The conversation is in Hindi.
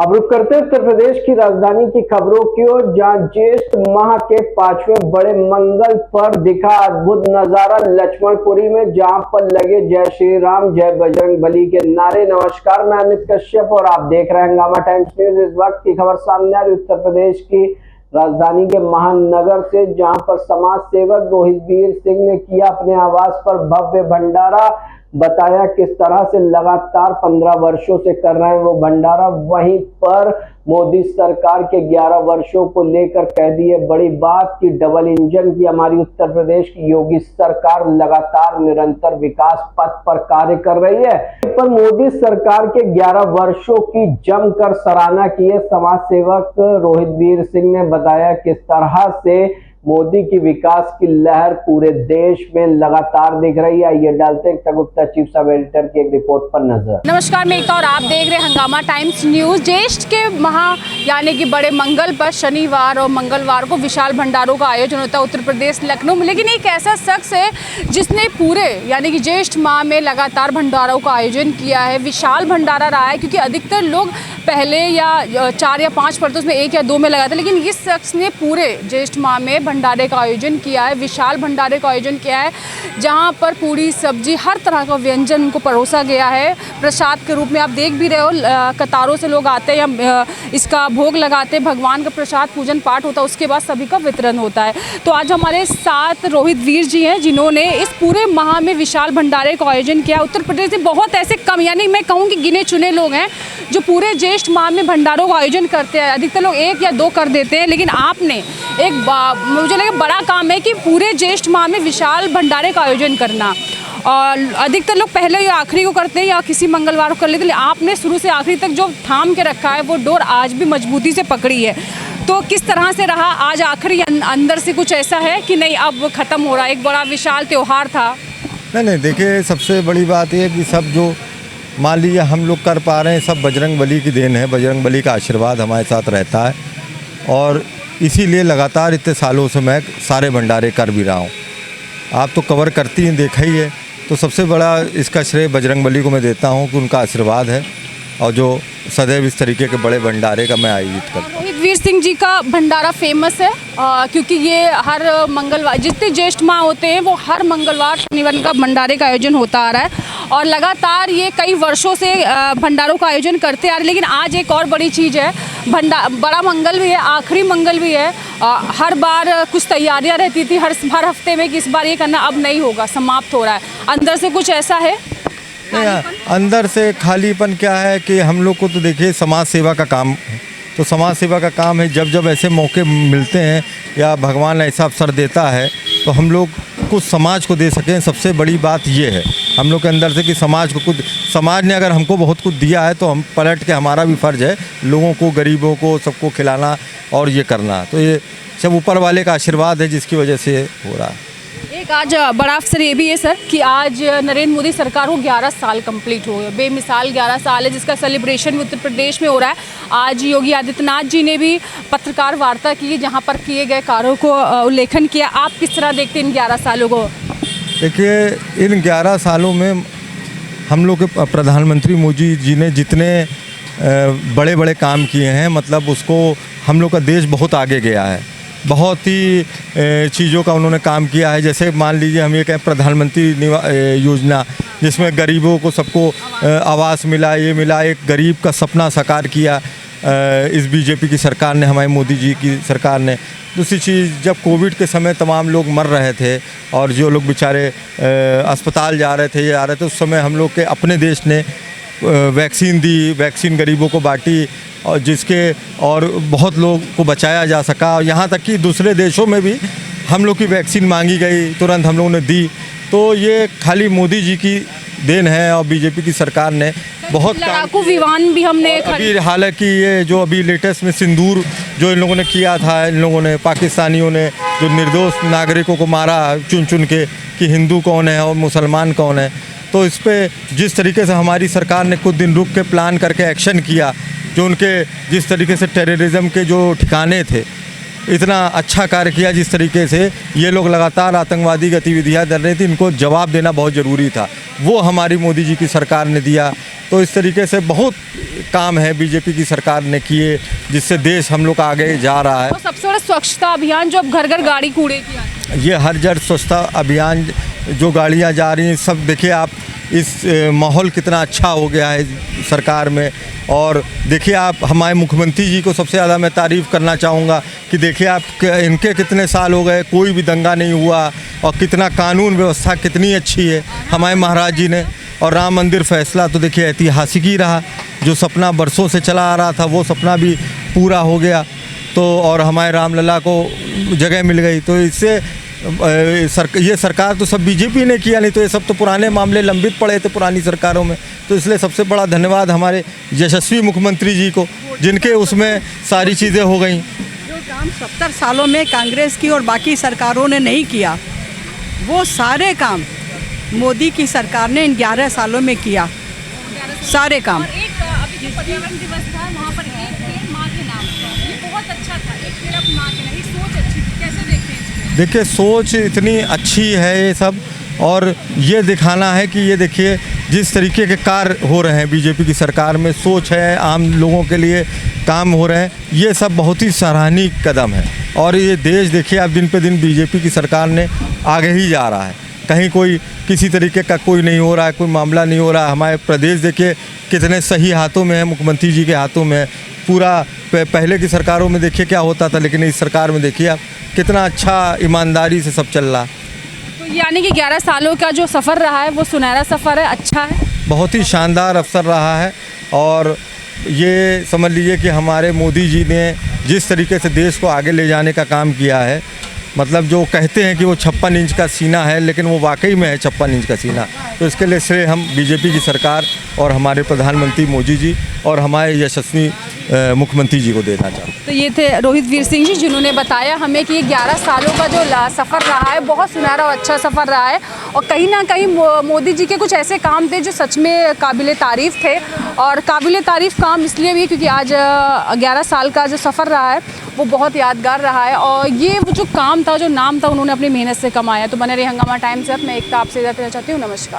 अब रुक करते उत्तर प्रदेश की राजधानी की खबरों की ओर, जहां ज्येष्ठ माह के 5वें बड़े मंगल पर दिखा अद्भुत नजारा लक्ष्मणपुरी में, जहां पर लगे जय श्री राम जय बजरंग बली के नारे। नमस्कार, मैं अमित कश्यप और आप देख रहे हैं हंगामा टाइम्स न्यूज। इस वक्त की खबर सामने आ रही उत्तर प्रदेश की राजधानी के महानगर से, जहां पर समाज सेवक रोहित वीर सिंह ने किया अपने आवास पर भव्य भंडारा। बताया किस तरह से लगातार 15 वर्षों से कर रहे हैं वो भंडारा। वहीं पर मोदी सरकार के 11 वर्षों को लेकर कह दी है बड़ी बात कि डबल इंजन की हमारी उत्तर प्रदेश की योगी सरकार लगातार निरंतर विकास पथ पर कार्य कर रही है। पर मोदी सरकार के 11 वर्षों की जमकर सराहना की है समाज सेवक रोहित वीर सिंह ने। बताया किस तरह से मोदी की विकास की लहर पूरे देश में लगातार दिख रही है। ये डालते हैं गुप्ता चीफ सब एडिटर की एक रिपोर्ट पर नजर। नमस्कार, मैं एकता और आप देख रहे हैं हंगामा टाइम्स न्यूज। ज्येष्ठ के यानी कि बड़े मंगल पर शनिवार और मंगलवार को विशाल भंडारों का आयोजन होता है उत्तर प्रदेश लखनऊ में। लेकिन एक ऐसा शख्स है जिसने पूरे यानी कि ज्येष्ठ माह में लगातार भंडारों का आयोजन किया है। विशाल भंडारा रहा है क्योंकि अधिकतर लोग पहले या 4 या 5 पड़ते उसमें 1 या 2 में लगाते, लेकिन इस शख्स ने पूरे ज्येष्ठ माह में भंडारे का आयोजन किया है। विशाल भंडारे का आयोजन किया है जहां पर पूरी सब्जी हर तरह का व्यंजन उनको परोसा गया है प्रसाद के रूप में। आप देख भी रहे हो कतारों से लोग आते हैं या इसका भोग लगाते हैं, भगवान का प्रसाद पूजन पाठ होता है, उसके बाद सभी का वितरण होता है। तो आज हमारे साथ रोहित वीर जी हैं जिन्होंने इस पूरे माह में विशाल भंडारे का आयोजन किया। उत्तर प्रदेश में बहुत ऐसे कम यानी मैं कहूँ कि गिने चुने लोग हैं जो पूरे ज्येष्ठ माह में भंडारों का आयोजन करते हैं। अधिकतर लोग 1 या 2 कर देते हैं, लेकिन आपने एक मुझे लगा बड़ा काम है कि पूरे ज्येष्ठ माह में विशाल भंडारे का आयोजन करना। और अधिकतर लोग पहले या आखिरी को करते हैं या किसी मंगलवार को कर लेते हैं, आपने शुरू से आखिरी तक जो थाम के रखा है वो डोर आज भी मजबूती से पकड़ी है। तो किस तरह से रहा आज आखिरी, अंदर से कुछ ऐसा है कि नहीं अब ख़त्म हो रहा है? एक बड़ा विशाल त्यौहार था। नहीं, देखिए सबसे बड़ी बात यह कि सब जो मान लीजिए हम लोग कर पा रहे हैं सब बजरंग बली की देन है। बजरंग बली का आशीर्वाद हमारे साथ रहता है और इसीलिए लगातार इतने सालों से मैं सारे भंडारे कर भी रहा हूँ। आप तो कवर करती हैं, देखा ही है। तो सबसे बड़ा इसका श्रेय बजरंग बली को मैं देता हूँ कि उनका आशीर्वाद है और जो सदैव इस तरीके के बड़े भंडारे का मैं आयोजित करता हूँ। रोहित वीर सिंह जी का भंडारा फेमस है क्योंकि ये हर मंगलवार जितने ज्येष्ठ माह होते हैं वो हर मंगलवार शनिवार का भंडारे का आयोजन होता आ रहा है और लगातार ये कई वर्षों से भंडारों का आयोजन करते आ रहे हैं। लेकिन आज एक और बड़ी चीज़ है, बड़ा मंगल भी है, आखिरी मंगल भी है। हर बार कुछ तैयारियां रहती थी हर हफ्ते में कि इस बार ये करना, अब नहीं होगा, समाप्त हो रहा है। अंदर से कुछ ऐसा है? अंदर से खालीपन क्या है कि हम लोग को तो देखिए समाज सेवा का काम है, तो समाज सेवा का काम है। जब ऐसे मौके मिलते हैं या भगवान ऐसा अवसर देता है तो हम लोग कुछ समाज को दे सकें। सबसे बड़ी बात ये है हम लोग के अंदर से कि समाज को कुछ, समाज ने अगर हमको बहुत कुछ दिया है तो हम पलट के, हमारा भी फ़र्ज़ है लोगों को, गरीबों को, सबको खिलाना और ये करना। तो ये सब ऊपर वाले का आशीर्वाद है जिसकी वजह से हो रहा है। एक आज बड़ा अवसर ये भी है सर कि आज नरेंद्र मोदी सरकार को 11 साल कंप्लीट हो गए। बेमिसाल 11 साल है जिसका सेलिब्रेशन उत्तर प्रदेश में हो रहा है। आज योगी आदित्यनाथ जी ने भी पत्रकार वार्ता की जहां पर किए गए कार्यों को उल्लेखन किया। आप किस तरह देखते हैं इन 11 सालों को? देखिए इन 11 सालों में हम लोग के प्रधानमंत्री मोदी जी ने जितने बड़े बड़े काम किए हैं, मतलब उसको हम लोग का देश बहुत आगे गया है। बहुत ही चीज़ों का उन्होंने काम किया है। जैसे मान लीजिए हम ये कहें प्रधानमंत्री योजना जिसमें गरीबों को सबको आवास मिला, ये मिला, एक गरीब का सपना साकार किया इस बीजेपी की सरकार ने, हमारे मोदी जी की सरकार ने। दूसरी चीज़, जब कोविड के समय तमाम लोग मर रहे थे और जो लोग बेचारे अस्पताल जा रहे थे, ये आ रहे थे, उस समय हम लोग के अपने देश ने वैक्सीन दी, वैक्सीन गरीबों को बांटी और जिसके और बहुत लोग को बचाया जा सका। और यहाँ तक कि दूसरे देशों में भी हम लोग की वैक्सीन मांगी गई, तुरंत हम लोगों ने दी। तो ये खाली मोदी जी की देन है और बीजेपी की सरकार ने बहुत लड़ाकू विमान भी हमने अभी, हालांकि ये जो अभी लेटेस्ट में सिंदूर जो इन लोगों ने किया था, इन लोगों ने पाकिस्तानियों ने जो निर्दोष नागरिकों को मारा चुन चुन के कि हिंदू कौन है और मुसलमान कौन है, तो इस पर जिस तरीके से हमारी सरकार ने कुछ दिन रुक के प्लान करके एक्शन किया, जो उनके जिस तरीके से टेररिज्म के जो ठिकाने थे, इतना अच्छा कार्य किया जिस तरीके से ये लोग लगातार आतंकवादी गतिविधियां कर रहे थे, इनको जवाब देना बहुत ज़रूरी था। वो हमारी मोदी जी की सरकार ने दिया। तो तो इस तरीके से बहुत काम है बीजेपी की सरकार ने किए, जिससे देश हम लोग का आगे जा रहा है। और सबसे बड़ा स्वच्छता अभियान जो अब घर घर गाड़ी कूड़े की आती है। ये हर जगह स्वच्छता अभियान जो गाड़ियाँ जा रही हैं, सब देखिए आप, इस माहौल कितना अच्छा हो गया है सरकार में। और देखिए आप, हमारे मुख्यमंत्री जी को सबसे ज़्यादा मैं तारीफ़ करना चाहूँगा कि देखिए आप, इनके कितने साल हो गए, कोई भी दंगा नहीं हुआ, और कितना कानून व्यवस्था कितनी अच्छी है हमारे महाराज जी ने। और राम मंदिर फैसला तो देखिए ऐतिहासिक ही रहा, जो सपना बरसों से चला आ रहा था वो सपना भी पूरा हो गया। तो और हमारे रामलला को जगह मिल गई, तो इससे ये सरकार तो सब बीजेपी ने किया, नहीं तो ये सब तो पुराने मामले लंबित पड़े थे पुरानी सरकारों में। तो इसलिए सबसे बड़ा धन्यवाद हमारे यशस्वी मुख्यमंत्री जी को, जिनके उसमें सारी चीज़ें हो गई। जो काम 70 सालों में कांग्रेस की और बाकी सरकारों ने नहीं किया, वो सारे काम मोदी की सरकार ने इन 11 सालों में किया, सारे काम। और एक अभी जो पर्यावरण दिवस था वहाँ पर एक पेड़ माँ के नाम पर, ये बहुत अच्छा था, एक पेड़ अपनी माँ के नाम, ये सोच अच्छी थी, कैसे देखते हैं इसको? देखिए सोच इतनी अच्छी है ये सब, और ये दिखाना है कि ये देखिए जिस तरीके के कार्य हो रहे हैं बीजेपी की सरकार में, सोच है, आम लोगों के लिए काम हो रहे हैं, ये सब बहुत ही सराहनीय कदम है। और ये देश देखिए अब दिन पे दिन बीजेपी की सरकार ने आगे ही जा रहा है, कहीं कोई किसी तरीके का कोई नहीं हो रहा है, कोई मामला नहीं हो रहा है। हमारे प्रदेश देखिए कितने सही हाथों में है, मुख्यमंत्री जी के हाथों में है पूरा। पहले की सरकारों में देखिए क्या होता था, लेकिन इस सरकार में देखिए आप कितना अच्छा ईमानदारी से सब चल रहा। तो यानी कि 11 सालों का जो सफ़र रहा है वो सुनहरा सफ़र है, अच्छा है, बहुत ही शानदार अवसर रहा है। और ये समझ लीजिए कि हमारे मोदी जी ने जिस तरीके से देश को आगे ले जाने का काम किया है, मतलब जो कहते हैं कि वो 56 इंच का सीना है, लेकिन वो वाकई में है 56 इंच का सीना। तो इसके लिए श्रेय हम बीजेपी की सरकार और हमारे प्रधानमंत्री मोदी जी और हमारे यशस्वी मुख्यमंत्री जी को देना चाहते हैं। तो ये थे रोहित वीर सिंह जी, जिन्होंने बताया हमें कि ये 11 सालों का जो सफ़र रहा है बहुत सुनहरा और अच्छा सफ़र रहा है। और कहीं ना कहीं मोदी जी के कुछ ऐसे काम थे जो सच में काबिले तारीफ़ थे, और काबिले तारीफ़ काम इसलिए भी क्योंकि आज 11 साल का जो सफ़र रहा है वो बहुत यादगार रहा है। और ये वो जो काम था, जो नाम था, उन्होंने अपनी मेहनत से कमाया। तो बने रहे हंगामा टाइम्स से, मैं एकता आपसे इजाज़त लेना चाहती हूँ। नमस्कार।